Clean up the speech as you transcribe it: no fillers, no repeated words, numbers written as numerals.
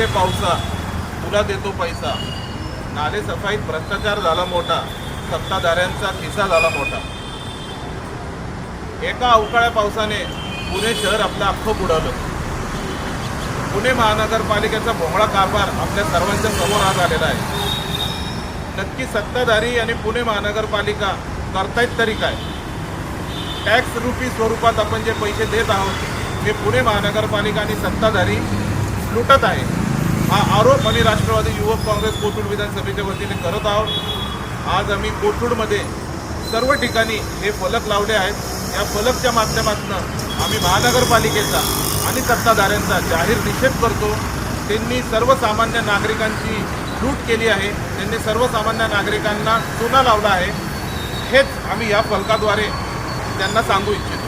पावसा तुला देतो पैसा। नाले सफाईत भ्रष्टाचार झाला मोठा, सत्ताधाऱ्यांचा खिसा झाला मोठा। एका अवकाळ्या पावसाने पुणे शहर आपलं अख्खं बुडालं। पुणे महानगरपालिकेचा भोंगळा कारभार आपल्या सर्वांच्या समोर आज आलेला आहे। नक्की सत्ताधारी आणि पुणे महानगरपालिका करतायत तरी काय? टॅक्स रुपी स्वरूपात आपण जे पैसे देत आहोत हे पुणे महानगरपालिका आणि सत्ताधारी लुटत आहे। हा आरोप आम्ही राष्ट्रवादी युवक काँग्रेस कोथरूड विधानसभेच्या वतीने करत आहोत। आज आम्ही कोथरूडमध्ये सर्व ठिकाणी हे फलक लावले आहेत। या फलकच्या माध्यमातून आम्ही महानगरपालिकेचा आणि सत्ताधाऱ्यांचा जाहीर निषेध करतो। त्यांनी सर्वसामान्य नागरिकांची लूट केली आहे, त्यांनी सर्वसामान्य नागरिकांना चुना लावला आहे, हेच आम्ही या फलकाद्वारे त्यांना सांगू इच्छितो।